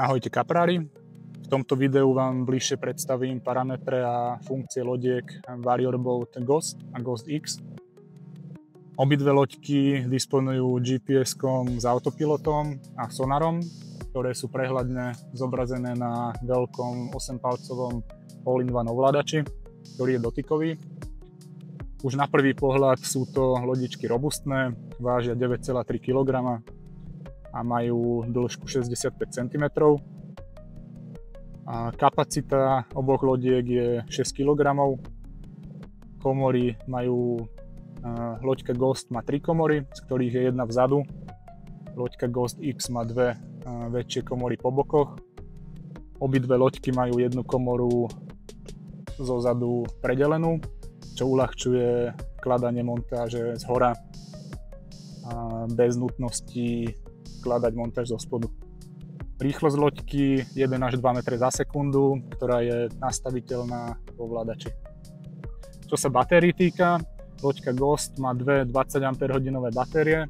Ahojte kaprári, v tomto videu vám bližšie predstavím parametre a funkcie lodiek Warrior Boat Ghost a Ghost X. Obidve loďky disponujú GPS-kom s autopilotom a sonarom, ktoré sú prehľadne zobrazené na veľkom 8-palcovom all-in-one ovládači, ktorý je dotykový. Už na prvý pohľad sú to lodičky robustné, vážia 9,3 kg a majú dĺžku 65 cm. A kapacita oboch lodiek je 6 kg. Komory majú, loďka Ghost má 3 komory, z ktorých je jedna vzadu. Loďka Ghost X má dve väčšie komory po bokoch. Obidve loďky majú jednu komoru zozadu predelenú, čo uľahčuje kladanie montáže z hora bez nutnosti kladať montáž zo spodu. Rýchlosť loďky 1 až 2 metre za sekundu, ktorá je nastaviteľná v ovládači. Čo sa batérií týka, loďka Ghost má dve 20 Ah batérie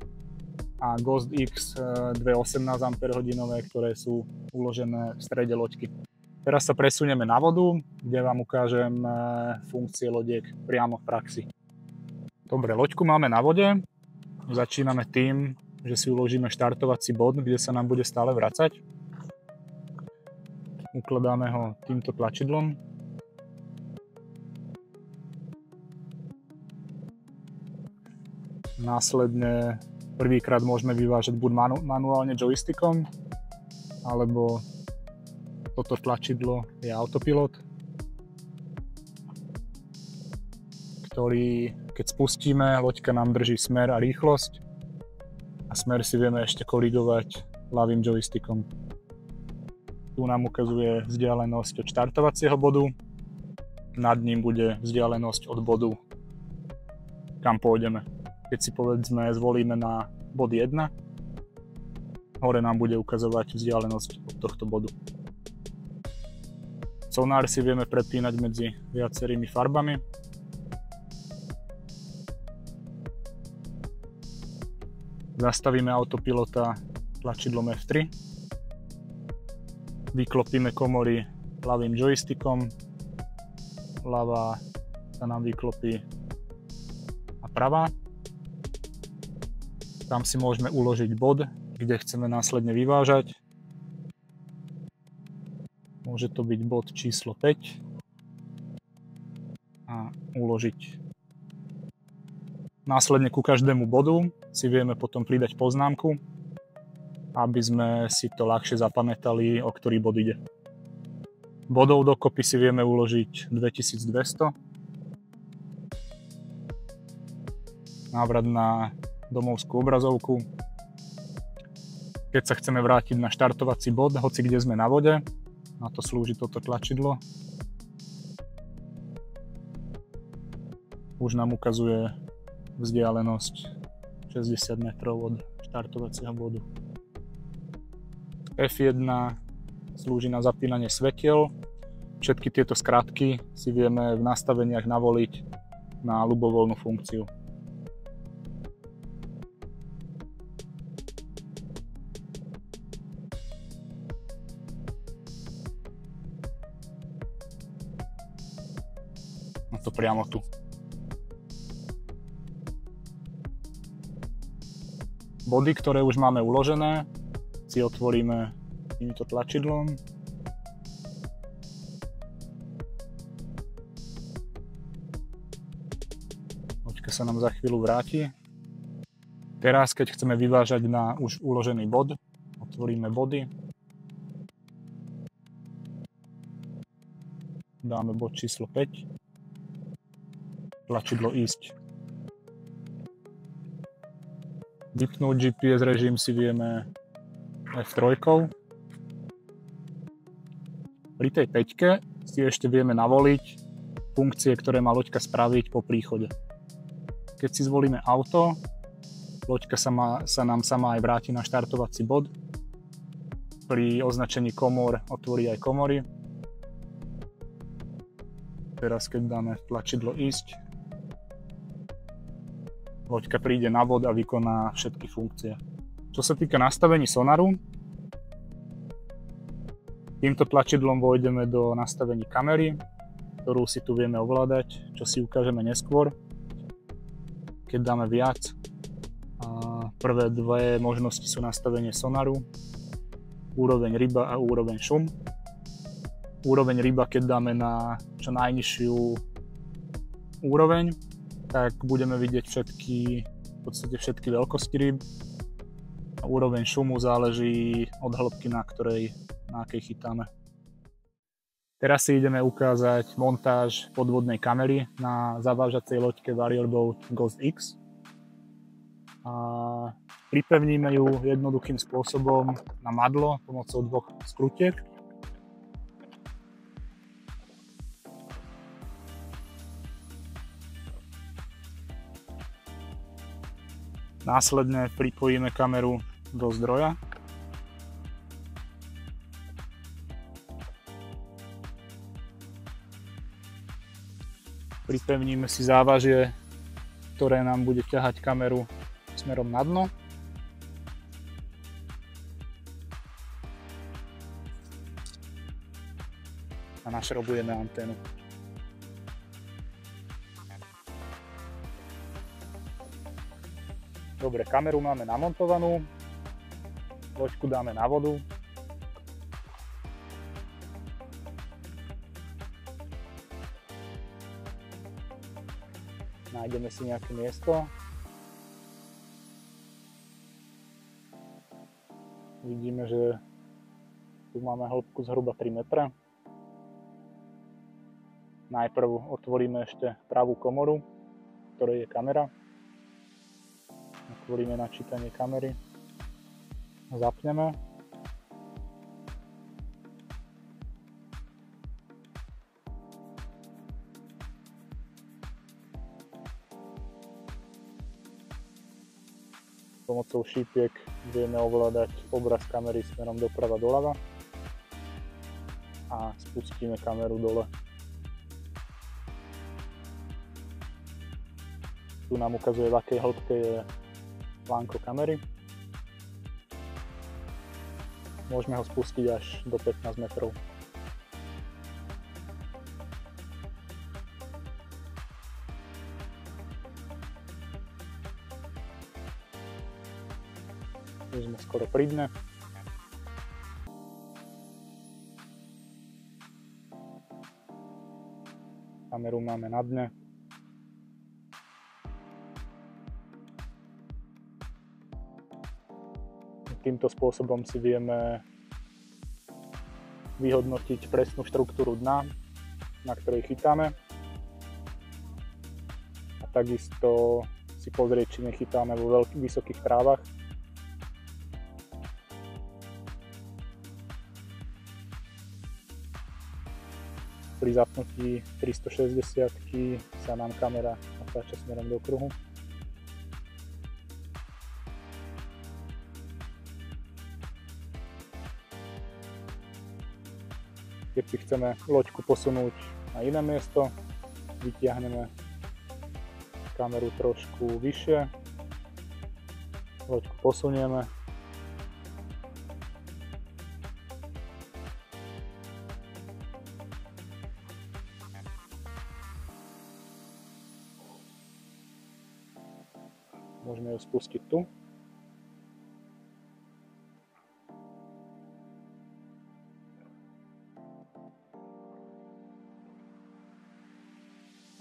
a Ghost X dve 18 Ah, ktoré sú uložené v strede loďky. Teraz sa presunieme na vodu, kde vám ukážem funkcie lodiek priamo v praxi. Dobre, loďku máme na vode. Začíname tým, že si uložíme štartovací bod, kde sa nám bude stále vracať. Ukladáme ho týmto tlačidlom. Následne prvýkrát môžeme vyvážať buď manuálne joystickom, alebo toto tlačidlo je autopilot, ktorý, keď spustíme, loďka nám drží smer a rýchlosť a smer si vieme ešte korigovať ľavým joystickom. Tu nám ukazuje vzdialenosť od štartovacieho bodu, nad ním bude vzdialenosť od bodu, kam pôjdeme. Keď si povedzme zvolíme na bod 1, hore nám bude ukazovať vzdialenosť od tohto bodu. Sonár si vieme prepínať medzi viacerými farbami. Zastavíme autopilota tlačidlom F3. Vyklopíme komory ľavým joystickom. Ľavá sa nám vyklopí a pravá. Tam si môžeme uložiť bod, kde chceme následne vyvážať. Môže to byť bod číslo 5 a uložiť. Následne ku každému bodu si vieme potom pridať poznámku, aby sme si to ľahšie zapamätali, o ktorý bod ide. Bodov dokopy si vieme uložiť 2200. Návrat na domovskú obrazovku. Keď sa chceme vrátiť na štartovací bod, hoci kde sme na vode, na to slúži toto tlačidlo. Už nám ukazuje vzdialenosť 60 metrov od štartovacieho bodu. F1 slúži na zapínanie svetiel. Všetky tieto skratky si vieme v nastaveniach navoliť na ľubovoľnú funkciu. To priamo tu. Body, ktoré už máme uložené, si otvoríme týmto tlačidlom. Loďka sa nám za chvíľu vráti. Teraz, keď chceme vyvážať na už uložený bod, otvoríme body. Dáme bod číslo 5. Tlačidlo ísť. Vypnúť GPS režim si vieme F3. Pri tej 5 si ešte vieme navoliť funkcie, ktoré má loďka spraviť po príchode. Keď si zvolíme auto, loďka sa nám sama aj vráti na štartovací bod. Pri označení komor otvorí aj komory. Teraz keď dáme tlačidlo ísť, loďka príde na bod a vykoná všetky funkcie. Čo sa týka nastavení sonaru, Týmto tlačidlom vojdeme do nastavení kamery, ktorú si tu vieme ovládať, čo si ukážeme neskôr. Keď dáme viac, prvé dve možnosti sú nastavenie sonaru, úroveň ryba a úroveň šum. Úroveň ryba, keď dáme na čo najnižšiu úroveň, tak budeme vidieť v podstate všetky veľkosti ryb. A úroveň šumu záleží od hĺbky, na akej chytáme. Teraz si ideme ukázať montáž podvodnej kamery na zavážacej loďke Warrior Boat Ghost X. A pripevníme ju jednoduchým spôsobom na madlo pomocou dvoch skrutiek. Následne pripojíme kameru do zdroja. Pripevníme si závažie, ktoré nám bude ťahať kameru smerom na dno. A našrobujeme anténu. Dobre, kameru máme namontovanú, loďku dáme na vodu. Nájdeme si nejaké miesto. Vidíme, že tu máme hĺbku zhruba 3 metra. Najprv otvoríme ešte pravú komoru, v ktorej je kamera. Otvoríme načítanie kamery. Zapneme. Pomocou šípiek vieme ovládať obraz kamery smerom doprava doľava a spustíme kameru dole. Tu nám ukazuje, v akej hĺbke je plánko kamery. Môžeme ho spustiť až do 15 metrov. Už sme skoro pri dne. Kameru máme na dne. Týmto spôsobom si vieme vyhodnotiť presnú štruktúru dna, na ktorej chytáme. A takisto si pozrieť, či nechytáme vo vysokých trávach. Pri zapnutí 360 sa nám kamera natáča smerom do kruhu. Keď si chceme loďku posunúť na iné miesto, vytiahneme kameru trošku vyššie, loďku posunieme. Môžeme ju spustiť tu.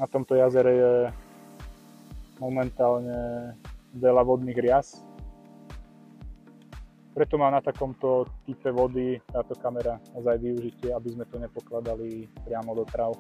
Na tomto jazere je momentálne veľa vodných rias. Preto má na takomto type vody táto kamera ozaj využitie, aby sme to nepokladali priamo do tráv.